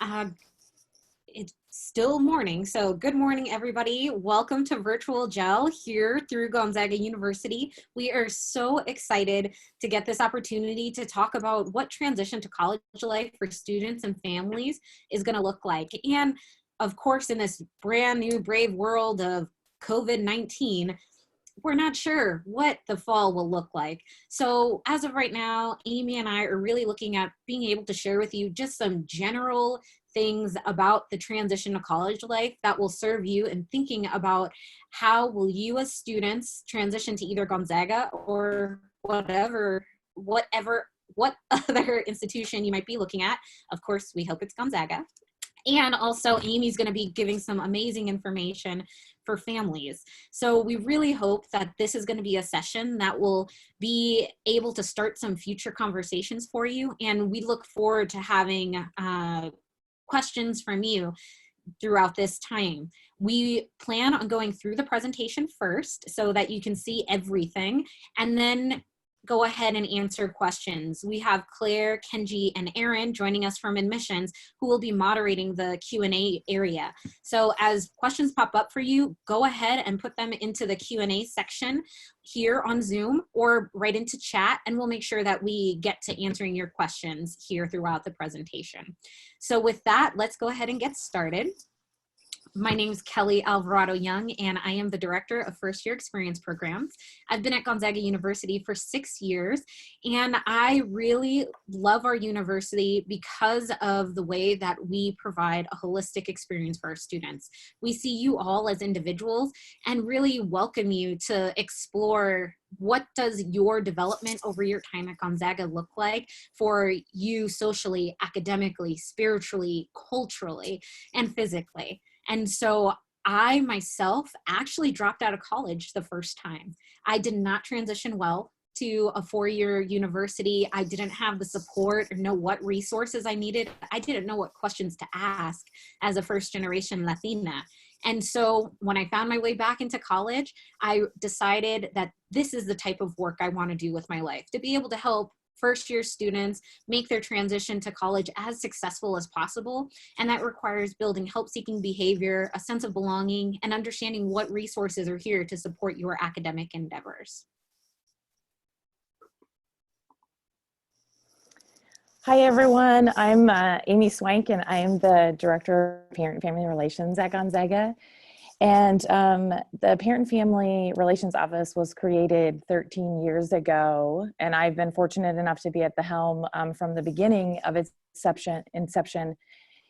Uh, it's still morning, so good morning, everybody. Welcome to Virtual Gel here through Gonzaga University. We are so excited to get this opportunity to talk about what transition to college life for students and families is going to look like. And of course, in this brand new brave world of COVID-19, we're not sure what the fall will look like. So as of right now, Amy and I are really looking at being able to share with you just some general things about the transition to college life that will serve you in thinking about how will you as students transition to either Gonzaga or what other institution you might be looking at. Of course, we hope it's Gonzaga. And also Amy's going to be giving some amazing information for families. So we really hope that this is going to be a session that will be able to start some future conversations for you. And we look forward to having questions from you throughout this time. We plan on going through the presentation first so that you can see everything, and then go ahead and answer questions. We have Claire, Kenji, and Aaron joining us from admissions who will be moderating the Q&A area. So as questions pop up for you, go ahead and put them into the Q&A section here on Zoom or right into chat, and we'll make sure that we get to answering your questions here throughout the presentation. So with that, let's go ahead and get started. My name is Kelly Alvarado Young, and I am the Director of First Year Experience Programs. I've been at Gonzaga University for 6 years, and I really love our university because of the way that we provide a holistic experience for our students. We see you all as individuals and really welcome you to explore what does your development over your time at Gonzaga look like for you socially, academically, spiritually, culturally, and physically. And so I myself actually dropped out of college the first time. I did not transition well to a four-year university. I didn't have the support or know what resources I needed. I didn't know what questions to ask as a first-generation Latina. And so when I found my way back into college, I decided that this is the type of work I want to do with my life, to be able to help first-year students make their transition to college as successful as possible. And that requires building help-seeking behavior, a sense of belonging, and understanding what resources are here to support your academic endeavors. Hi, everyone. I'm Amy Swank, and I am the Director of Parent and Family Relations at Gonzaga. And the Parent and Family Relations Office was created 13 years ago, and I've been fortunate enough to be at the helm from the beginning of its inception.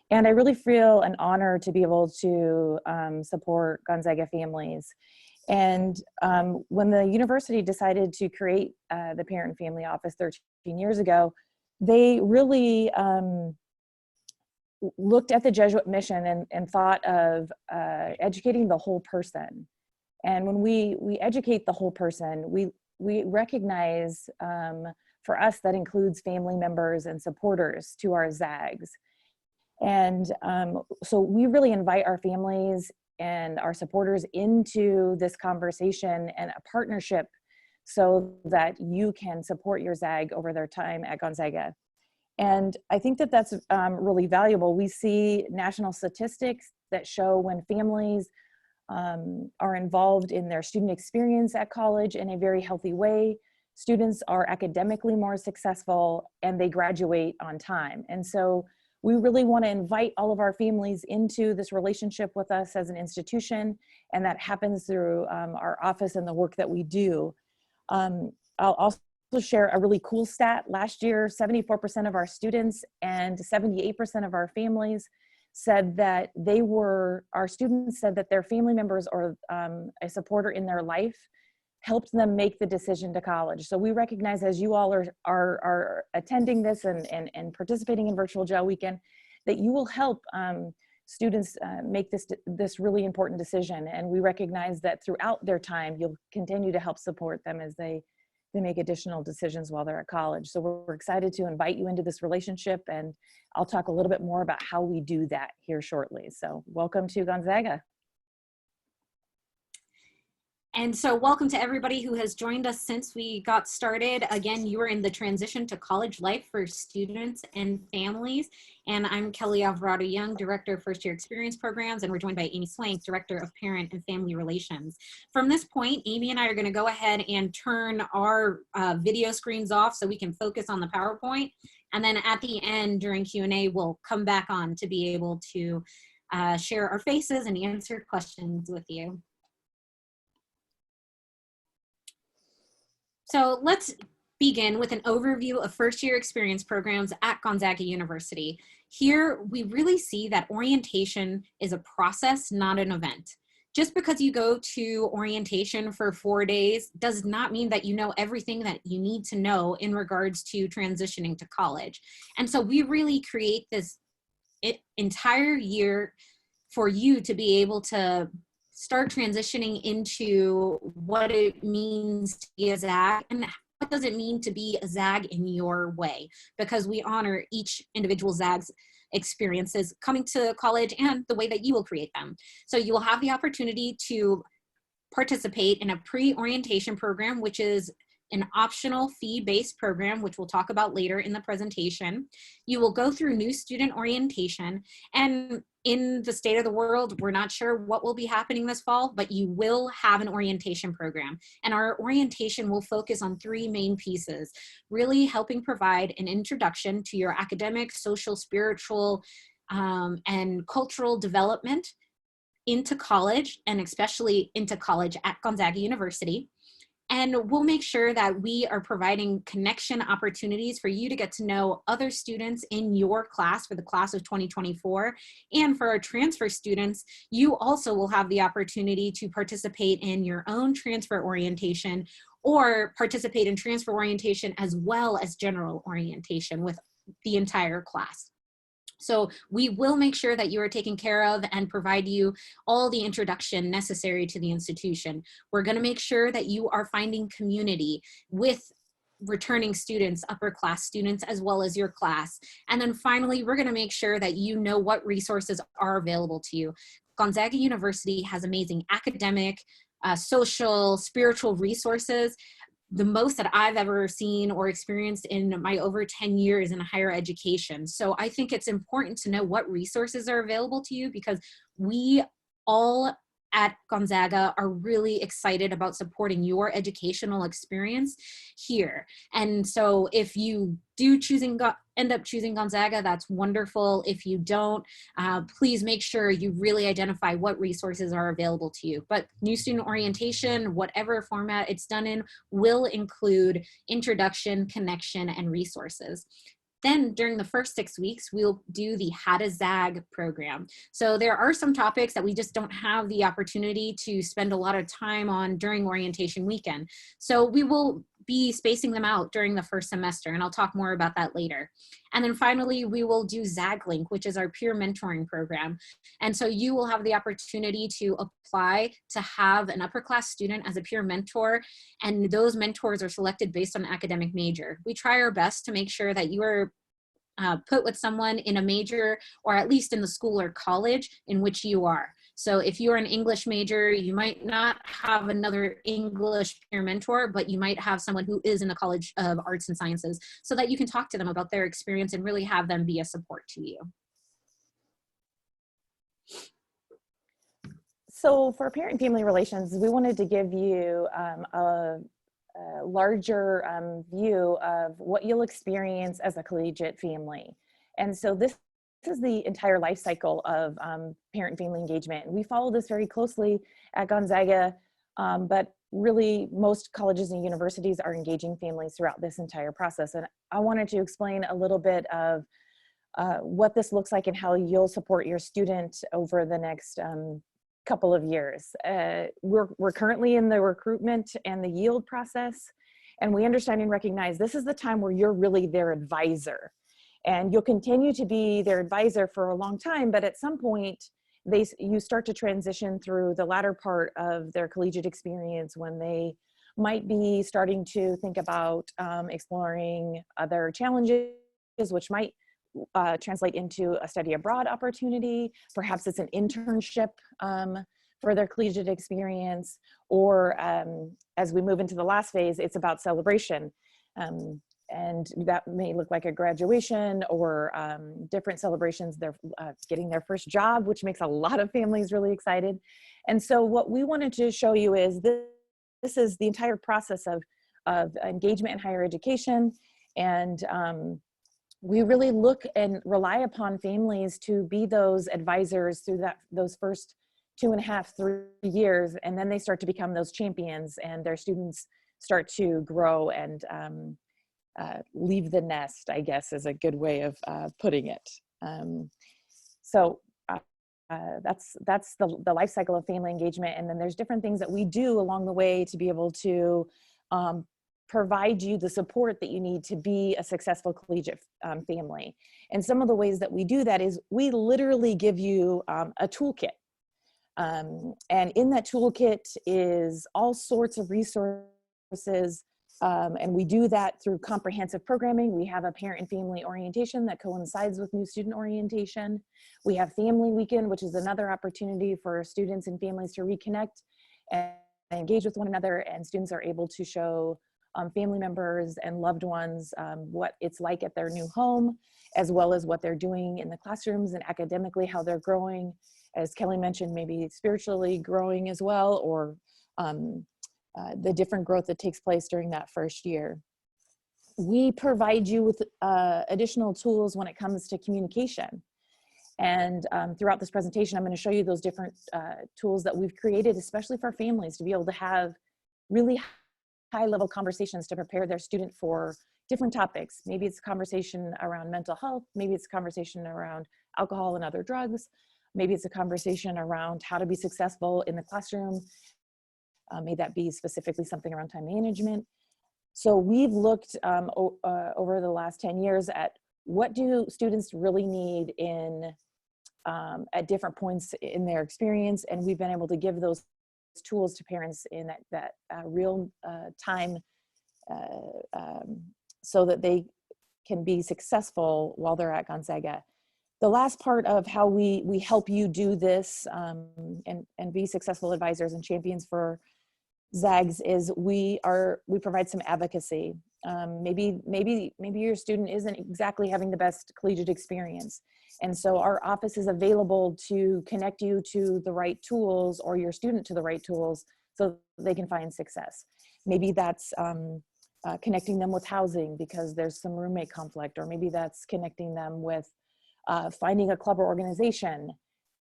And I really feel an honor to be able to support Gonzaga families. And when the university decided to create the Parent and Family Office 13 years ago, they really looked at the Jesuit mission and thought of educating the whole person. And when we educate the whole person, we recognize for us that includes family members and supporters to our ZAGs. And so we really invite our families and our supporters into this conversation and a partnership so that you can support your ZAG over their time at Gonzaga. And I think that that's really valuable. We see national statistics that show when families are involved in their student experience at college in a very healthy way, students are academically more successful and they graduate on time. And so we really want to invite all of our families into this relationship with us as an institution, and that happens through our office and the work that we do. I'll also share a really cool stat. Last year, 74% of our students and 78% of our families said that our students said that their family members or a supporter in their life helped them make the decision to college. So we recognize, as you all are attending this and participating in Virtual Gel Weekend, that you will help students make this really important decision. And we recognize that throughout their time, you'll continue to help support them as they make additional decisions while they're at college. So we're excited to invite you into this relationship, and I'll talk a little bit more about how we do that here shortly. So welcome to Gonzaga. And so welcome to everybody who has joined us since we got started. Again, you are in the transition to college life for students and families. And I'm Kelly Alvarado Young, Director of First Year Experience Programs, and we're joined by Amy Swank, Director of Parent and Family Relations. From this point, Amy and I are going to go ahead and turn our video screens off so we can focus on the PowerPoint. And then at the end during Q&A, we'll come back on to be able to share our faces and answer questions with you. So let's begin with an overview of first year experience programs at Gonzaga University. Here, we really see that orientation is a process, not an event. Just because you go to orientation for 4 days does not mean that you know everything that you need to know in regards to transitioning to college. And so we really create this entire year for you to be able to start transitioning into what it means to be a ZAG and what does it mean to be a ZAG in your way, because we honor each individual ZAG's experiences coming to college and the way that you will create them. So you will have the opportunity to participate in a pre-orientation program, which is an optional fee-based program, which we'll talk about later in the presentation. You will go through new student orientation, and in the state of the world, we're not sure what will be happening this fall, but you will have an orientation program. And our orientation will focus on 3 main pieces, really helping provide an introduction to your academic, social, spiritual, and cultural development into college, and especially into college at Gonzaga University. And we'll make sure that we are providing connection opportunities for you to get to know other students in your class for the class of 2024. And for our transfer students, you also will have the opportunity to participate in your own transfer orientation or participate in transfer orientation as well as general orientation with the entire class. So we will make sure that you are taken care of and provide you all the introduction necessary to the institution. We're going to make sure that you are finding community with returning students, upper class students, as well as your class. And then finally, we're going to make sure that you know what resources are available to you. Gonzaga University has amazing academic, social, spiritual resources, the most that I've ever seen or experienced in my over 10 years in higher education. So I think it's important to know what resources are available to you, because we all at Gonzaga are really excited about supporting your educational experience here. And so if you do end up choosing Gonzaga, that's wonderful. If you don't, please make sure you really identify what resources are available to you. But new student orientation, whatever format it's done in, will include introduction, connection, and resources. Then during the first 6 weeks, we'll do the How to ZAG program. So there are some topics that we just don't have the opportunity to spend a lot of time on during orientation weekend. So we will be spacing them out during the first semester, and I'll talk more about that later. And then finally, we will do ZAG Link, which is our peer mentoring program. And so you will have the opportunity to apply to have an upper class student as a peer mentor, and those mentors are selected based on academic major. We try our best to make sure that you are put with someone in a major, or at least in the school or college in which you are. So if you're an English major, you might not have another English peer mentor, but you might have someone who is in the College of Arts and Sciences, so that you can talk to them about their experience and really have them be a support to you. So for parent and family relations, we wanted to give you a larger view of what you'll experience as a collegiate family. And so this is the entire life cycle of parent and family engagement. We follow this very closely at Gonzaga, but really most colleges and universities are engaging families throughout this entire process. And I wanted to explain a little bit of what this looks like and how you'll support your student over the next couple of years. We're currently in the recruitment and the yield process, and we understand and recognize this is the time where you're really their advisor. And you'll continue to be their advisor for a long time, but at some point, you start to transition through the latter part of their collegiate experience when they might be starting to think about exploring other challenges, which might translate into a study abroad opportunity. Perhaps it's an internship for their collegiate experience, or as we move into the last phase, it's about celebration. And that may look like a graduation or different celebrations. They're getting their first job, which makes a lot of families really excited. And so what we wanted to show you is this is the entire process of engagement in higher education. And we really look and rely upon families to be those advisors through those first 2.5, 3 years. And then they start to become those champions, and their students start to grow and leave the nest, I guess, is a good way of putting it. So that's the life cycle of family engagement. And then there's different things that we do along the way to be able to provide you the support that you need to be a successful collegiate family. And some of the ways that we do that is we literally give you a toolkit. And in that toolkit is all sorts of resources. And we do that through comprehensive programming. We have a parent and family orientation that coincides with new student orientation. We have Family Weekend, which is another opportunity for students and families to reconnect and engage with one another. And students are able to show family members and loved ones what it's like at their new home, as well as what they're doing in the classrooms and academically, how they're growing. As Kelly mentioned, maybe spiritually growing as well, or the different growth that takes place during that first year. We provide you with additional tools when it comes to communication. And throughout this presentation, I'm going to show you those different tools that we've created, especially for families, to be able to have really high-level conversations to prepare their student for different topics. Maybe it's a conversation around mental health. Maybe it's a conversation around alcohol and other drugs. Maybe it's a conversation around how to be successful in the classroom. May that be specifically something around time management. So we've looked over the last 10 years at what do students really need at different points in their experience, and we've been able to give those tools to parents in that real time so that they can be successful while they're at Gonzaga. The last part of how we help you do this and be successful advisors and champions for ZAGs is we provide some advocacy. Maybe your student isn't exactly having the best collegiate experience. And so our office is available to connect you to the right tools, or your student to the right tools, so they can find success. Maybe that's connecting them with housing because there's some roommate conflict, or maybe that's connecting them with finding a club or organization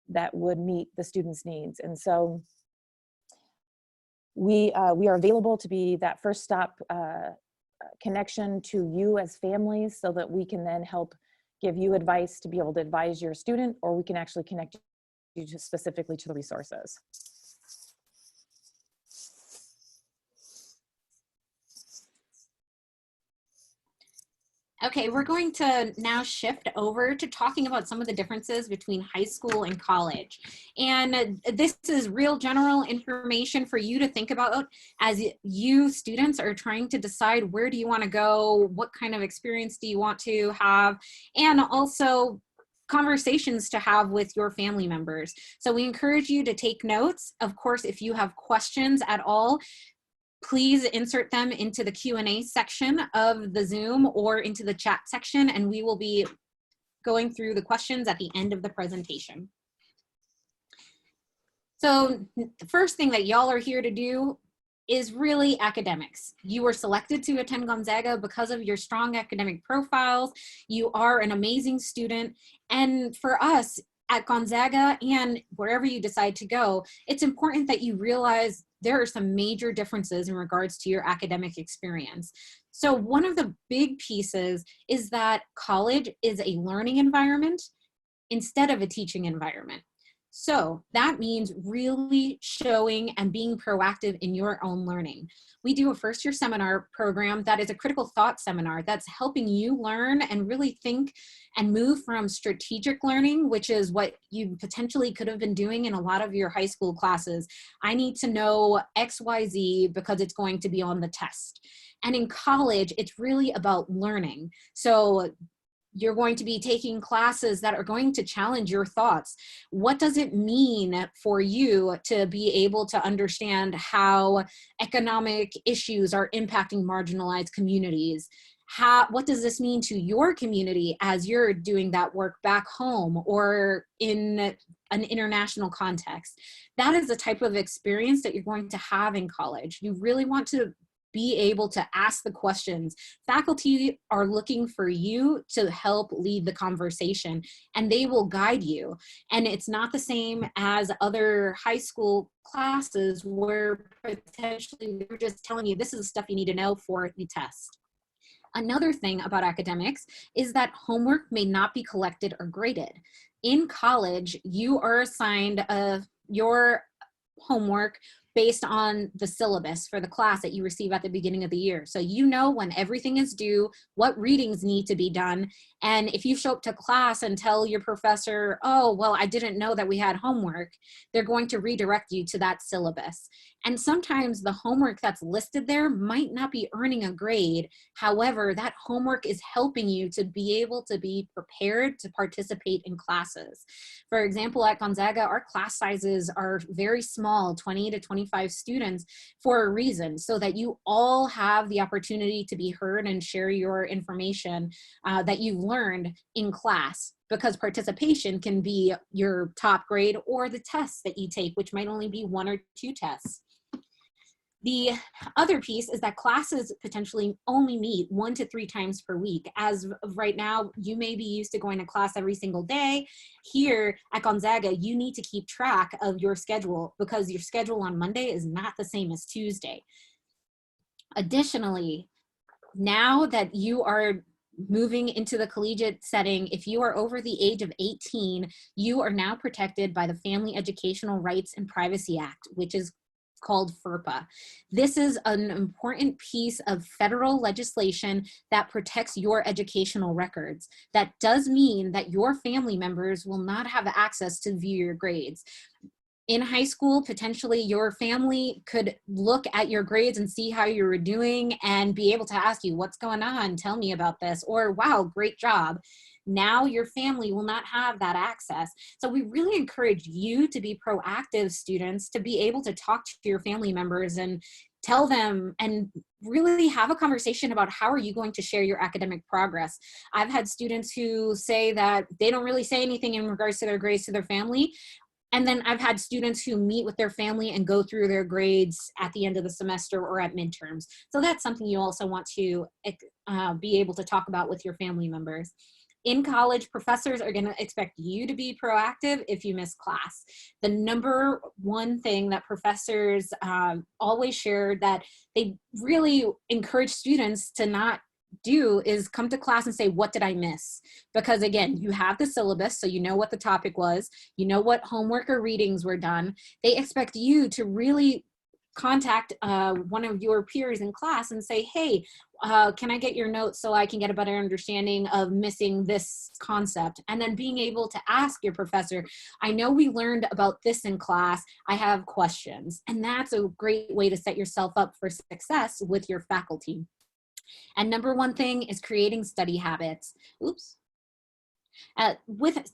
that would meet the student's needs. And so we are available to be that first stop connection to you as families, so that we can then help give you advice to be able to advise your student, or we can actually connect you specifically to the resources. Okay, we're going to now shift over to talking about some of the differences between high school and college. And this is real general information for you to think about as you students are trying to decide where do you want to go, what kind of experience do you want to have, and also conversations to have with your family members. So we encourage you to take notes. Of course, if you have questions at all, please insert them into the Q&A section of the Zoom or into the chat section, and we will be going through the questions at the end of the presentation. So the first thing that y'all are here to do is really academics. You were selected to attend Gonzaga because of your strong academic profiles. You are an amazing student. And for us at Gonzaga and wherever you decide to go, it's important that you realize there are some major differences in regards to your academic experience. So one of the big pieces is that college is a learning environment instead of a teaching environment. So that means really showing and being proactive in your own learning. We do a first-year seminar program that is a critical thought seminar that's helping you learn and really think and move from strategic learning, which is what you potentially could have been doing in a lot of your high school classes. I need to know X, Y, Z because it's going to be on the test. And in college, it's really about learning. So You're going to be taking classes that are going to challenge your thoughts. What does it mean for you to be able to understand how economic issues are impacting marginalized communities? What does this mean to your community as you're doing that work back home or in an international context? That is the type of experience that you're going to have in college. You really want to be able to ask the questions. Faculty are looking for you to help lead the conversation, and they will guide you. And it's not the same as other high school classes where potentially they're just telling you this is the stuff you need to know for the test. Another thing about academics is that homework may not be collected or graded. In college, you are assigned your homework based on the syllabus for the class that you receive at the beginning of the year. So you know when everything is due, what readings need to be done. And if you show up to class and tell your professor, oh, well, I didn't know that we had homework, they're going to redirect you to that syllabus. And sometimes the homework that's listed there might not be earning a grade. However, that homework is helping you to be able to be prepared to participate in classes. For example, at Gonzaga, our class sizes are very small, 20 to 25 students, for a reason, so that you all have the opportunity to be heard and share your information that you've learned in class, because participation can be your top grade or the tests that you take, which might only be 1 or 2 tests. The other piece is that classes potentially only meet 1 to 3 times per week. As of right now, you may be used to going to class every single day. Here at Gonzaga, you need to keep track of your schedule because your schedule on Monday is not the same as Tuesday. Additionally, now that you are moving into the collegiate setting, if you are over the age of 18, you are now protected by the Family Educational Rights and Privacy Act, which is called FERPA. This is an important piece of federal legislation that protects your educational records. That does mean that your family members will not have access to view your grades. In high school, potentially your family could look at your grades and see how you were doing and be able to ask you, what's going on? Tell me about this. Or, wow, great job. Now your family will not have that access. So we really encourage you to be proactive students, to be able to talk to your family members and tell them and really have a conversation about how are you going to share your academic progress. I've had students who say that they don't really say anything in regards to their grades to their family. And then I've had students who meet with their family and go through their grades at the end of the semester or at midterms. So that's something you also want to be able to talk about with your family members. In college, professors are going to expect you to be proactive if you miss class. The number one thing that professors always share that they really encourage students to not do is come to class and say, what did I miss? Because again, you have the syllabus, so you know what the topic was, you know what homework or readings were done. They expect you to really contact one of your peers in class and say, hey, can I get your notes so I can get a better understanding of missing this concept? And then being able to ask your professor, I know we learned about this in class, I have questions. And that's a great way to set yourself up for success with your faculty. And number one thing is creating study habits. Oops. With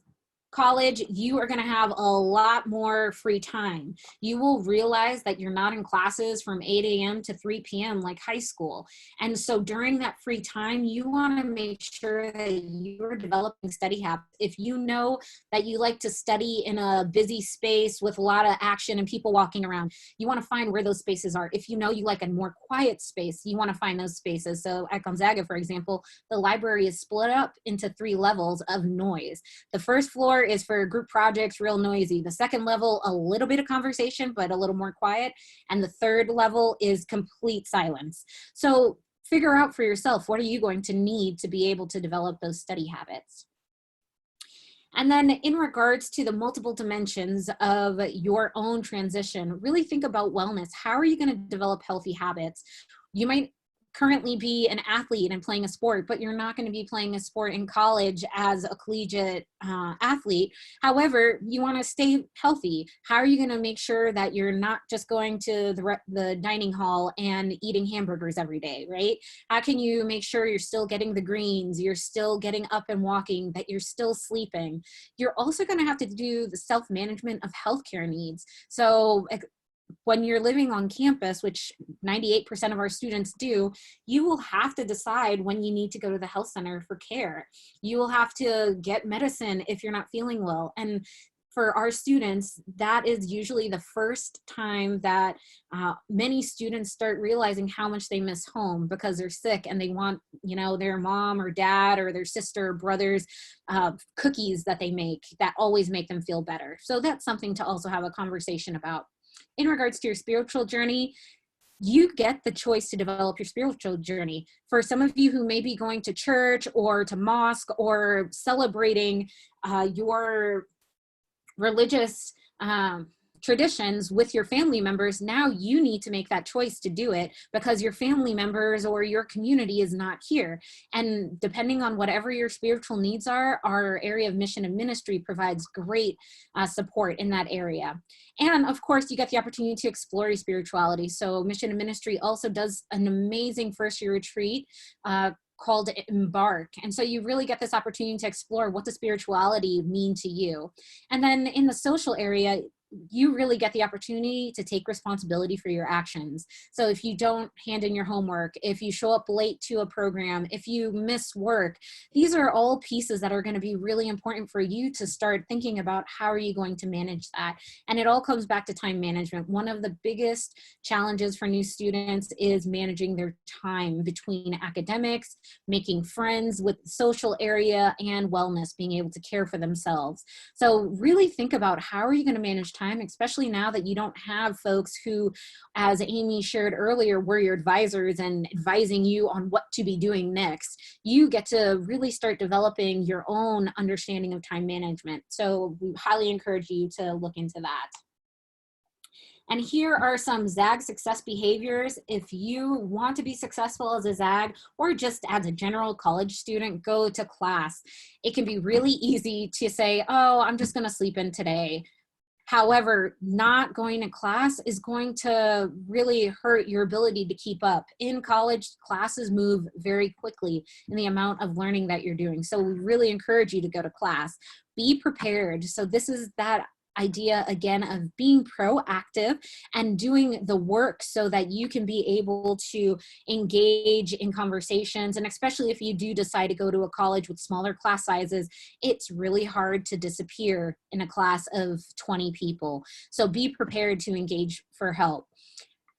college, you are going to have a lot more free time. You will realize that you're not in classes from 8 a.m. to 3 p.m. like high school. And so during that free time, you want to make sure that you're developing study habits. If you know that you like to study in a busy space with a lot of action and people walking around, you want to find where those spaces are. If you know you like a more quiet space, you want to find those spaces. So at Gonzaga, for example, the library is split up into 3 levels of noise. The first floor is for group projects, real noisy. The second level, a little bit of conversation, but a little more quiet. And the third level is complete silence. So figure out for yourself, what are you going to need to be able to develop those study habits? And then in regards to the multiple dimensions of your own transition, really think about wellness. How are you going to develop healthy habits? You might currently be an athlete and playing a sport, but you're not going to be playing a sport in college as a collegiate athlete. However, you want to stay healthy. How are you going to make sure that you're not just going to the dining hall and eating hamburgers every day, right? How can you make sure you're still getting the greens, you're still getting up and walking, that you're still sleeping? You're also going to have to do the self-management of healthcare needs. So when you're living on campus, which 98% of our students do, you will have to decide when you need to go to the health center for care. You will have to get medicine if you're not feeling well. And for our students, that is usually the first time that many students start realizing how much they miss home because they're sick and they want, you know, their mom or dad or their sister or brother's cookies that they make that always make them feel better. So that's something to also have a conversation about. In regards to your spiritual journey, you get the choice to develop your spiritual journey. For some of you who may be going to church or to mosque or celebrating your religious traditions with your family members, now you need to make that choice to do it because your family members or your community is not here. And depending on whatever your spiritual needs are, our area of mission and ministry provides great support in that area. And of course, you get the opportunity to explore your spirituality. So mission and ministry also does an amazing first year retreat called Embark. And so you really get this opportunity to explore what does spirituality mean to you. And then in the social area, you really get the opportunity to take responsibility for your actions. So if you don't hand in your homework, if you show up late to a program, if you miss work, these are all pieces that are going to be really important for you to start thinking about how are you going to manage that. And it all comes back to time management. One of the biggest challenges for new students is managing their time between academics, making friends with the social area, and wellness, being able to care for themselves. So really think about how are you going to manage time, especially now that you don't have folks who, as Amy shared earlier, were your advisors and advising you on what to be doing next. You get to really start developing your own understanding of time management. So we highly encourage you to look into that. And here are some ZAG success behaviors. If you want to be successful as a ZAG or just as a general college student, go to class. It can be really easy to say, oh, I'm just going to sleep in today. However, not going to class is going to really hurt your ability to keep up. In college, classes move very quickly in the amount of learning that you're doing. So we really encourage you to go to class. Be prepared. So this is that idea again of being proactive and doing the work so that you can be able to engage in conversations. And especially if you do decide to go to a college with smaller class sizes, it's really hard to disappear in a class of 20 people. So be prepared to engage for help.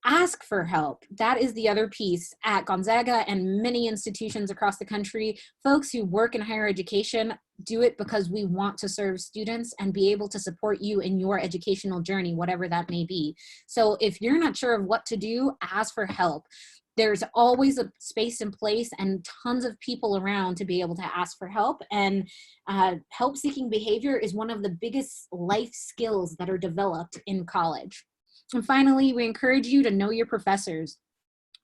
Ask for help. That is the other piece. At Gonzaga and many institutions across the country, folks who work in higher education do it because we want to serve students and be able to support you in your educational journey, whatever that may be. So if you're not sure of what to do, ask for help. There's always a space in place and tons of people around to be able to ask for help. And help-seeking behavior is one of the biggest life skills that are developed in college. And finally, we encourage you to know your professors.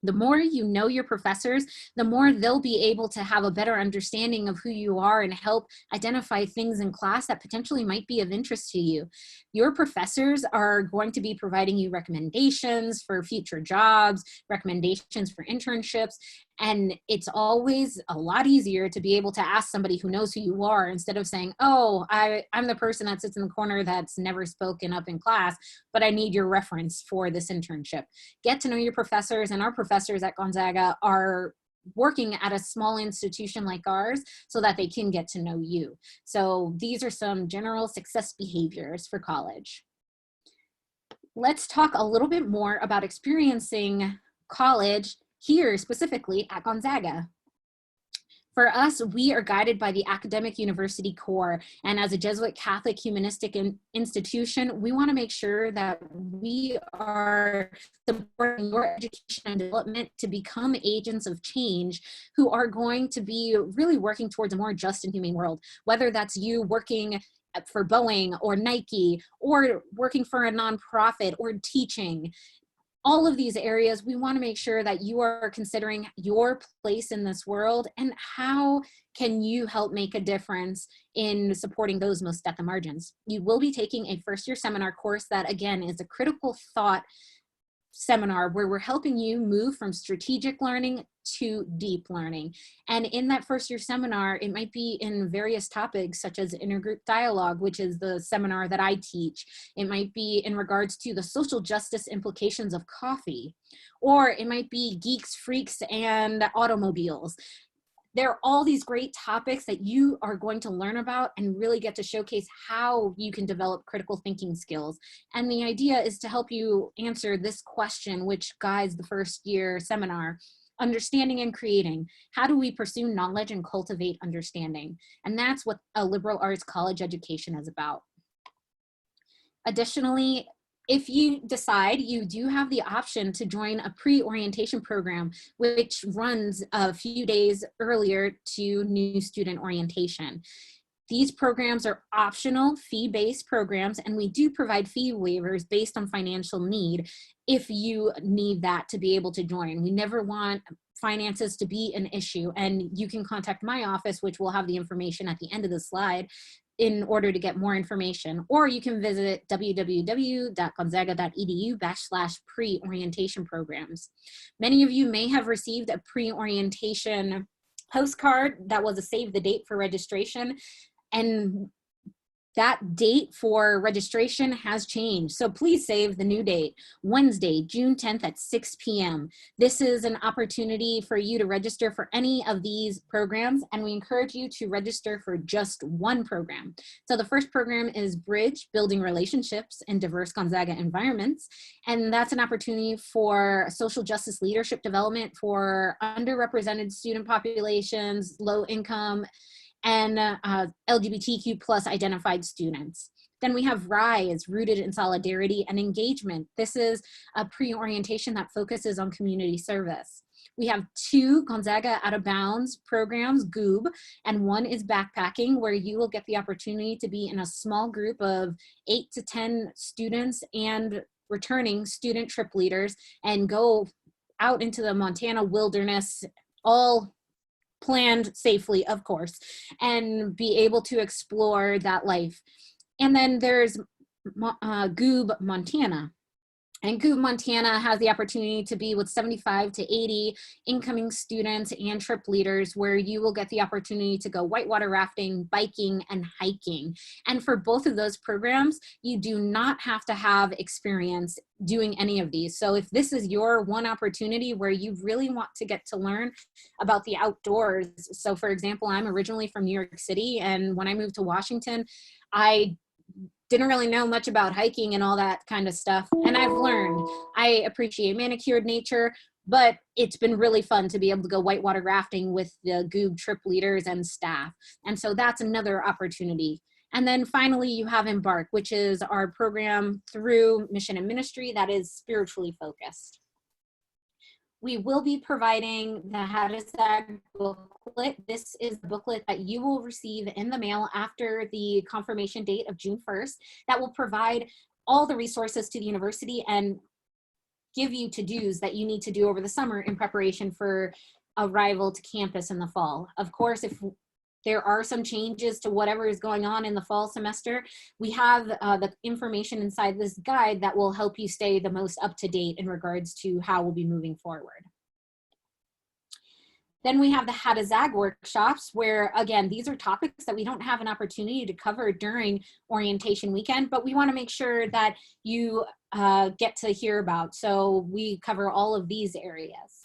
The more you know your professors, the more they'll be able to have a better understanding of who you are and help identify things in class that potentially might be of interest to you. Your professors are going to be providing you recommendations for future jobs, recommendations for internships, and it's always a lot easier to be able to ask somebody who knows who you are instead of saying, oh, I'm the person that sits in the corner that's never spoken up in class, but I need your reference for this internship. Get to know your professors, and our professors at Gonzaga are working at a small institution like ours so that they can get to know you. So these are some general success behaviors for college. Let's talk a little bit more about experiencing college here specifically at Gonzaga. For us, we are guided by the academic university core, and as a Jesuit Catholic humanistic institution, we want to make sure that we are supporting your education and development to become agents of change who are going to be really working towards a more just and humane world, whether that's you working for Boeing or Nike or working for a nonprofit or teaching. all of these areas, we want to make sure that you are considering your place in this world and how can you help make a difference in supporting those most at the margins. You will be taking a first-year seminar course that, again, is a critical thought seminar where we're helping you move from strategic learning to deep learning. And in that first year seminar, it might be in various topics such as intergroup dialogue, which is the seminar that I teach. It might be in regards to the social justice implications of coffee, or it might be geeks, freaks, and automobiles. There are all these great topics that you are going to learn about and really get to showcase how you can develop critical thinking skills. And the idea is to help you answer this question, which guides the first year seminar: understanding and creating. How do we pursue knowledge and cultivate understanding? And that's what a liberal arts college education is about. Additionally, if you decide, you do have the option to join a pre-orientation program, which runs a few days earlier to new student orientation. These programs are optional, fee-based programs, and we do provide fee waivers based on financial need if you need that to be able to join. We never want finances to be an issue, and you can contact my office, which will have the information at the end of the slide, in order to get more information, or you can visit www.gonzaga.edu/pre-orientation programs. Many of you may have received a pre-orientation postcard that was a save the date for registration, and that date for registration has changed. So please save the new date, Wednesday, June 10th at 6 p.m. This is an opportunity for you to register for any of these programs, and we encourage you to register for just one program. So the first program is Bridge, Building Relationships in Diverse Gonzaga Environments, and that's an opportunity for social justice leadership development for underrepresented student populations, low income, and LGBTQ plus identified students. Then we have RISE, Rooted in Solidarity and Engagement. This is a pre-orientation that focuses on community service. We have 2 Gonzaga Out of Bounds programs, GOOB, and one is Backpacking, where you will get the opportunity to be in a small group of 8 to 10 students and returning student trip leaders and go out into the Montana wilderness, all planned safely, of course, and be able to explore that life. And then there's Goob Montana. And Goob Montana has the opportunity to be with 75 to 80 incoming students and trip leaders, where you will get the opportunity to go whitewater rafting, biking, and hiking. And for both of those programs, you do not have to have experience doing any of these. So if this is your one opportunity where you really want to get to learn about the outdoors, so for example, I'm originally from New York City, and when I moved to Washington, I didn't really know much about hiking and all that kind of stuff. And I've learned. I appreciate manicured nature, but it's been really fun to be able to go whitewater rafting with the Goob trip leaders and staff. And so that's another opportunity. And then finally, you have Embark, which is our program through Mission and Ministry that is spiritually focused. We will be providing the Hadasag booklet. This is the booklet that you will receive in the mail after the confirmation date of June 1st. That will provide all the resources to the university and give you to-dos that you need to do over the summer in preparation for arrival to campus in the fall. Of course, if there are some changes to whatever is going on in the fall semester, we have the information inside this guide that will help you stay the most up to date in regards to how we'll be moving forward. Then we have the How to Zag workshops, where again, these are topics that we don't have an opportunity to cover during orientation weekend, but we want to make sure that you get to hear about. So we cover all of these areas.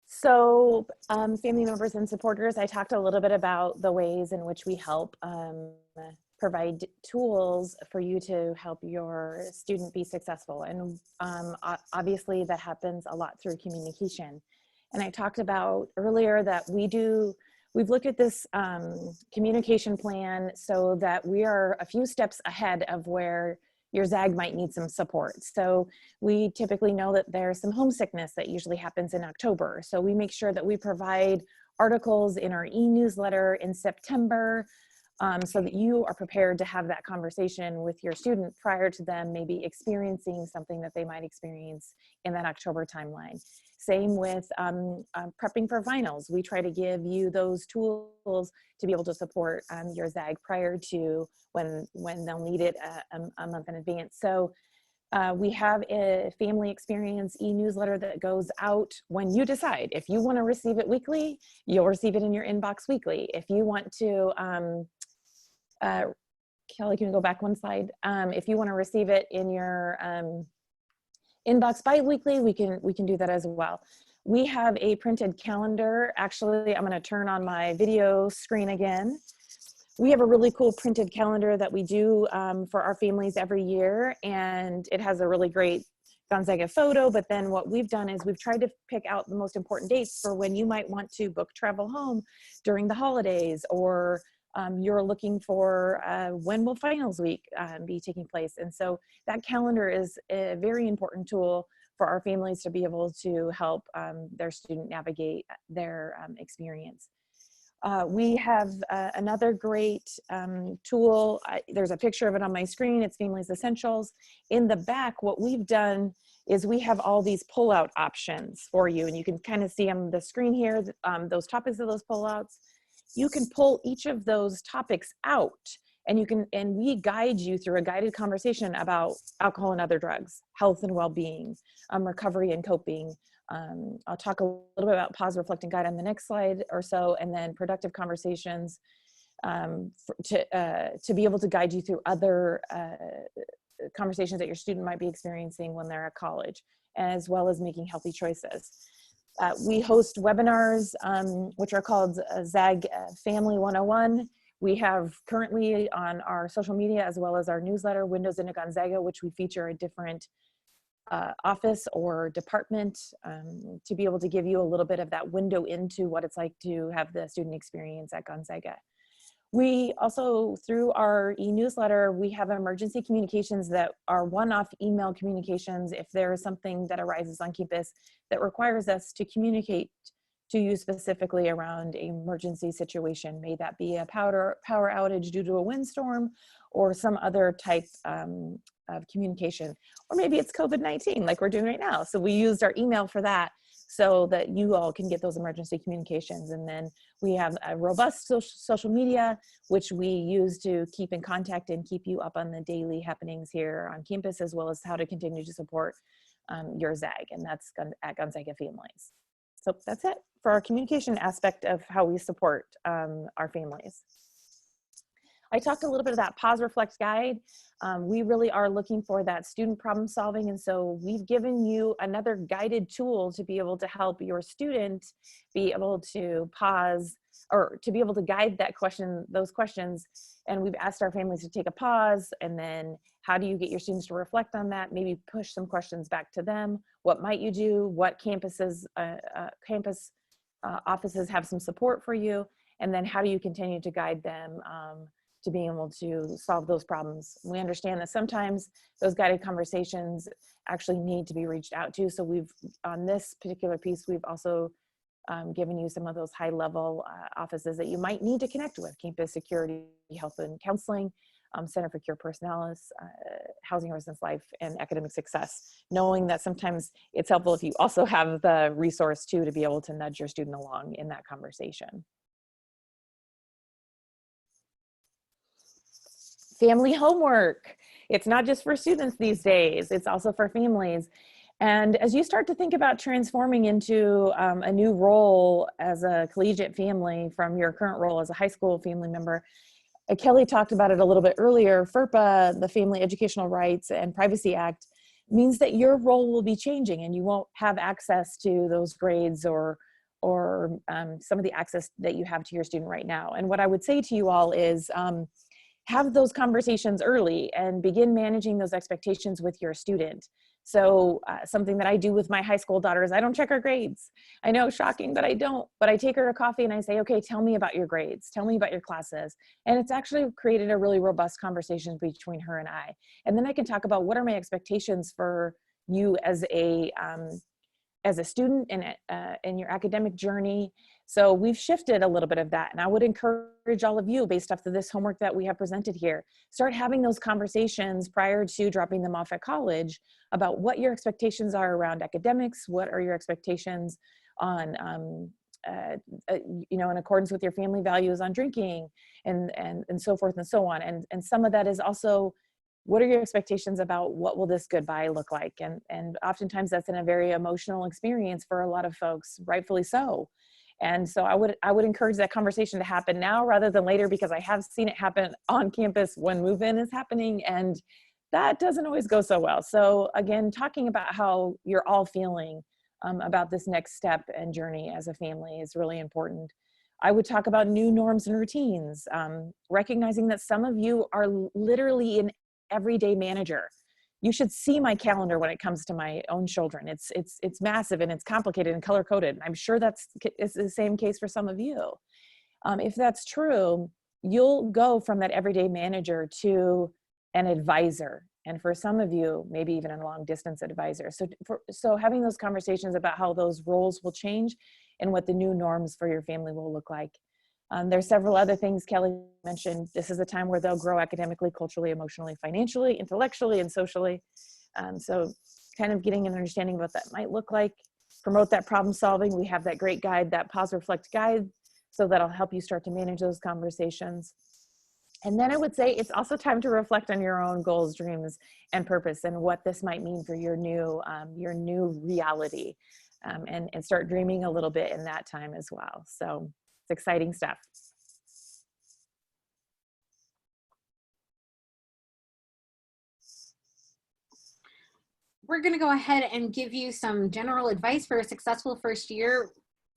So family members and supporters, I talked a little bit about the ways in which we help provide tools for you to help your student be successful. And obviously that happens a lot through communication. And I talked about earlier that we've looked at this communication plan so that we are a few steps ahead of where your ZAG might need some support. So we typically know that there's some homesickness that usually happens in October. So we make sure that we provide articles in our e-newsletter in September so that you are prepared to have that conversation with your student prior to them maybe experiencing something that they might experience in that October timeline. Same with prepping for finals. We try to give you those tools to be able to support your ZAG prior to when they'll need it a month in advance. So we have a family experience e-newsletter that goes out when you decide. If you want to receive it weekly, you'll receive it in your inbox weekly. If you want to, Kelly, can you go back one slide? If you want to receive it in your inbox bi-weekly, we can do that as well. We have a printed calendar. Actually, I'm going to turn on my video screen again. We have a really cool printed calendar that we do for our families every year, and it has a really great Gonzaga photo, but then what we've done is we've tried to pick out the most important dates for when you might want to book travel home during the holidays, or you're looking for when will finals week be taking place. And so that calendar is a very important tool for our families to be able to help their student navigate their experience. We have another great tool. There's a picture of it on my screen. It's Families Essentials. In the back, what we've done is we have all these pull-out options for you, and you can kind of see on the screen here, those topics of those pull-outs. You can pull each of those topics out, and we guide you through a guided conversation about alcohol and other drugs, health and well-being, recovery and coping. I'll talk a little bit about pause, reflect, and guide on the next slide or so, and then productive conversations to be able to guide you through other conversations that your student might be experiencing when they're at college, as well as making healthy choices. We host webinars, which are called ZAG Family 101. We have currently on our social media, as well as our newsletter, Windows into Gonzaga, which we feature a different office or department to be able to give you a little bit of that window into what it's like to have the student experience at Gonzaga. We also, through our e-newsletter, we have emergency communications that are one-off email communications if there is something that arises on campus that requires us to communicate to you specifically around an emergency situation. May that be a power outage due to a windstorm or some other type of communication, or maybe it's COVID-19 like we're doing right now. So we used our email for that so that you all can get those emergency communications. And then we have a robust social media, which we use to keep in contact and keep you up on the daily happenings here on campus, as well as how to continue to support your ZAG, and that's at Gonzaga Families. So that's it for our communication aspect of how we support our families. I talked a little bit of that pause, reflect, guide. We really are looking for that student problem solving. And so we've given you another guided tool to be able to help your student be able to pause, or to be able to guide that question, those questions. And we've asked our families to take a pause, and then how do you get your students to reflect on that? Maybe push some questions back to them. What might you do? What campuses, offices have some support for you? And then how do you continue to guide them to being able to solve those problems? We understand that sometimes those guided conversations actually need to be reached out to. So we've, on this particular piece, we've also given you some of those high level offices that you might need to connect with: campus security, health and counseling, Center for Care Personalis, Housing Residence Life, and Academic Success, knowing that sometimes it's helpful if you also have the resource too to be able to nudge your student along in that conversation. Family homework. It's not just for students these days, it's also for families. And as you start to think about transforming into a new role as a collegiate family from your current role as a high school family member, Kelly talked about it a little bit earlier. FERPA, the Family Educational Rights and Privacy Act, means that your role will be changing and you won't have access to those grades or some of the access that you have to your student right now. And what I would say to you all is, have those conversations early and begin managing those expectations with your student. So something that I do with my high school daughter is I don't check her grades. I know, shocking, but I don't. But I take her to coffee and I say, okay, tell me about your grades. Tell me about your classes. And it's actually created a really robust conversation between her and I. And then I can talk about what are my expectations for you as a student in your academic journey, So we've shifted a little bit of that. And I would encourage all of you, based off of this homework that we have presented here, start having those conversations prior to dropping them off at college about what your expectations are around academics, what are your expectations on, you know, in accordance with your family values on drinking and so forth and so on. And some of that is also, what are your expectations about what will this goodbye look like? And oftentimes that's in a very emotional experience for a lot of folks, rightfully so. And so I would encourage that conversation to happen now rather than later, because I have seen it happen on campus when move-in is happening, and that doesn't always go so well. So again, talking about how you're all feeling about this next step and journey as a family is really important. I would talk about new norms and routines, recognizing that some of you are literally an everyday manager. You should see my calendar when it comes to my own children. It's massive and it's complicated and color coded. I'm sure it's the same case for some of you. If that's true, you'll go from that everyday manager to an advisor. And for some of you, maybe even a long distance advisor. So having those conversations about how those roles will change and what the new norms for your family will look like. There's several other things Kelly mentioned. This is a time where they'll grow academically, culturally, emotionally, financially, intellectually, and socially. So kind of getting an understanding of what that might look like, promote that problem solving. We have that great guide, that pause reflect guide. So that'll help you start to manage those conversations. And then I would say it's also time to reflect on your own goals, dreams, and purpose, and what this might mean for your new reality, and start dreaming a little bit in that time as well. So it's exciting stuff. We're going to go ahead and give you some general advice for a successful first year.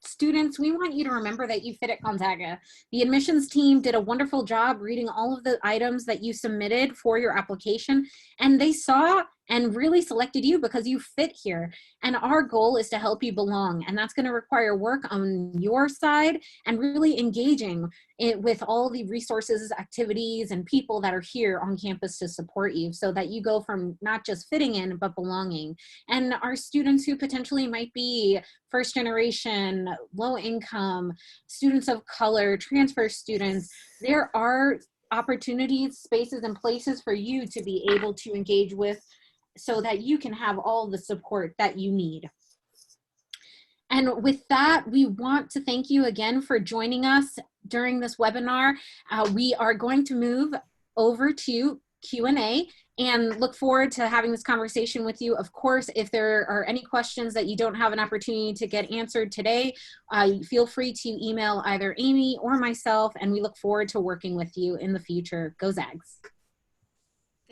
Students, we want you to remember that you fit at Gonzaga. The admissions team did a wonderful job reading all of the items that you submitted for your application, and they saw and really selected you because you fit here. And our goal is to help you belong, and that's going to require work on your side and really engaging it with all the resources, activities, and people that are here on campus to support you, so that you go from not just fitting in but belonging. And our students who potentially might be first generation, low income, students of color, transfer students, there are opportunities, spaces, and places for you to be able to engage with, so that you can have all the support that you need. And with that, we want to thank you again for joining us during this webinar. We are going to move over to Q&A and look forward to having this conversation with you. Of course, if there are any questions that you don't have an opportunity to get answered today, feel free to email either Amy or myself, and we look forward to working with you in the future. Go Zags.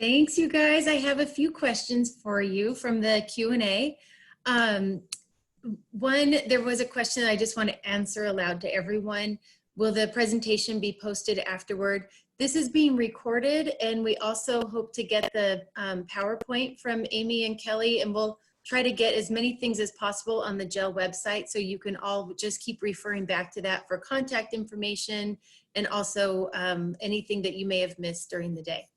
Thanks, you guys. I have a few questions for you from the Q&A. One, there was a question I just want to answer aloud to everyone. Will the presentation be posted afterward? This is being recorded, and we also hope to get the PowerPoint from Amy and Kelly, and we'll try to get as many things as possible on the GEL website, so you can all just keep referring back to that for contact information and also anything that you may have missed during the day.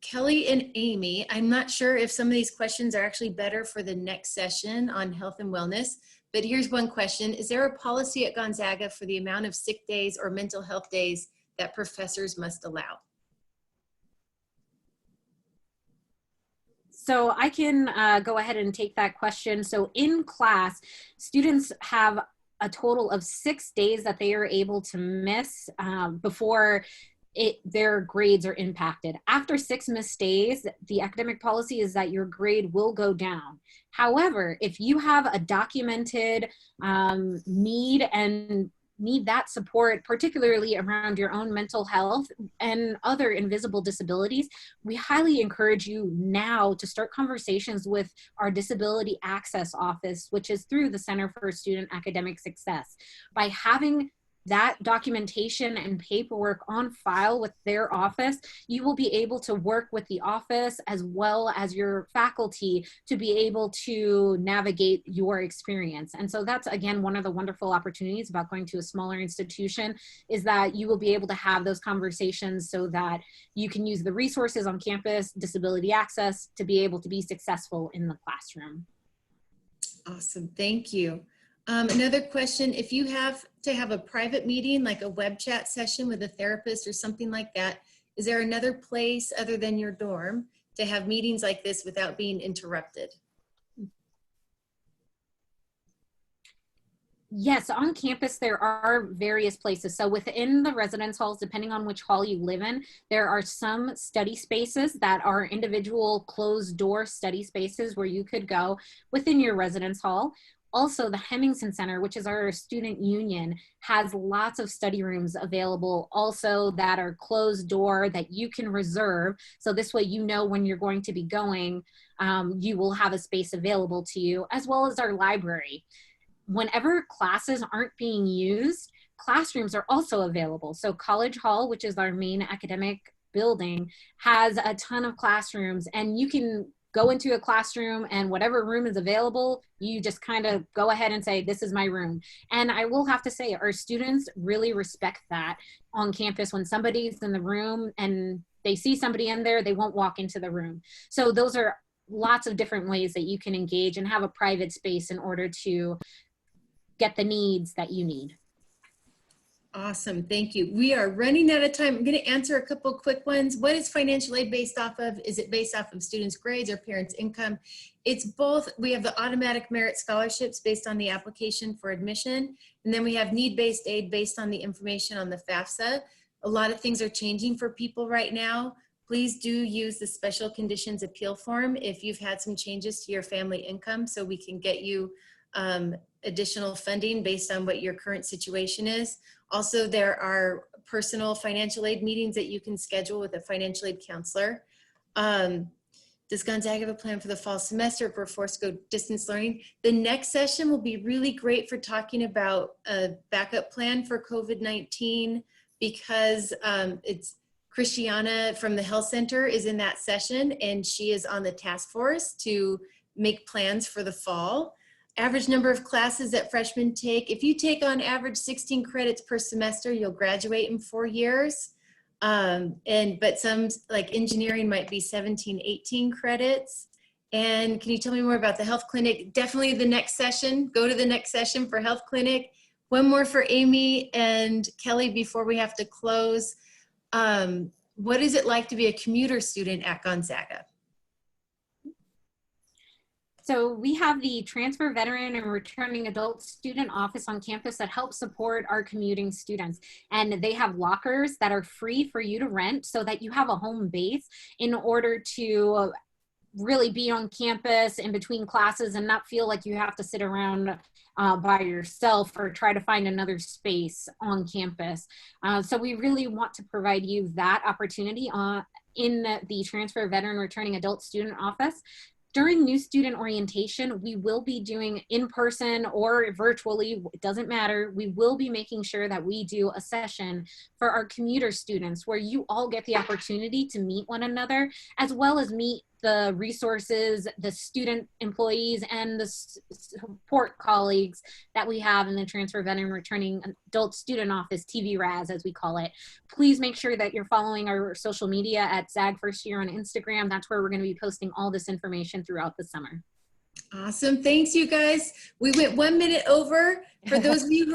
Kelly and Amy, I'm not sure if some of these questions are actually better for the next session on health and wellness, but here's one question. Is there a policy at Gonzaga for the amount of sick days or mental health days that professors must allow? So I can go ahead and take that question. So in class, students have a total of 6 days that they are able to miss before their grades are impacted. After 6 missed days, the academic policy is that your grade will go down. However, if you have a documented need and need that support, particularly around your own mental health and other invisible disabilities, we highly encourage you now to start conversations with our Disability Access Office, which is through the Center for Student Academic Success. By having that documentation and paperwork on file with their office, you will be able to work with the office as well as your faculty to be able to navigate your experience. And so that's, again, one of the wonderful opportunities about going to a smaller institution, is that you will be able to have those conversations so that you can use the resources on campus, disability access, to be able to be successful in the classroom. Awesome, thank you. Another question, if you have to have a private meeting, like a web chat session with a therapist or something like that, is there another place other than your dorm to have meetings like this without being interrupted? Yes, on campus, there are various places. So within the residence halls, depending on which hall you live in, there are some study spaces that are individual closed door study spaces where you could go within your residence hall. Also, the Hemmingson Center, which is our student union, has lots of study rooms available also that are closed door that you can reserve. So this way, you know when you're going to be going, you will have a space available to you, as well as our library. Whenever classes aren't being used, classrooms are also available. So College Hall, which is our main academic building, has a ton of classrooms, and you can go into a classroom and whatever room is available, you just kind of go ahead and say, this is my room. And I will have to say, our students really respect that on campus. When somebody's in the room and they see somebody in there, they won't walk into the room. So those are lots of different ways that you can engage and have a private space in order to get the needs that you need. Awesome, thank you. We are running out of time. I'm going to answer a couple quick ones. What is financial aid based off of? Is it based off of students' grades or parents' income? It's both. We have the automatic merit scholarships based on the application for admission, and then we have need-based aid based on the information on the FAFSA. A lot of things are changing for people right now. Please do use the special conditions appeal form if you've had some changes to your family income, so we can get you additional funding based on what your current situation is. Also, there are personal financial aid meetings that you can schedule with a financial aid counselor. Does Gonzaga have a plan for the fall semester if we're forced to go distance learning? The next session will be really great for talking about a backup plan for COVID-19, because it's Christiana from the health center is in that session, and she is on the task force to make plans for the fall. Average number of classes that freshmen take. If you take on average 16 credits per semester, you'll graduate in 4 years. But some, like engineering, might be 17, 18 credits. And can you tell me more about the health clinic? Definitely the next session. Go to the next session for health clinic. One more for Amy and Kelly before we have to close. What is it like to be a commuter student at Gonzaga? So we have the Transfer Veteran and Returning Adult Student Office on campus that helps support our commuting students. And they have lockers that are free for you to rent so that you have a home base in order to really be on campus in between classes and not feel like you have to sit around by yourself or try to find another space on campus. So we really want to provide you that opportunity in the Transfer Veteran Returning Adult Student Office. During new student orientation, we will be doing in person or virtually, it doesn't matter. We will be making sure that we do a session for our commuter students where you all get the opportunity to meet one another, as well as meet the resources, the student employees, and the support colleagues that we have in the Transfer Veteran Returning Adult Student Office, TVRAS as we call it. Please make sure that you're following our social media at ZAG First Year on Instagram. That's where we're going to be posting all this information throughout the summer. Awesome. Thanks, you guys. We went 1 minute over. For those of you who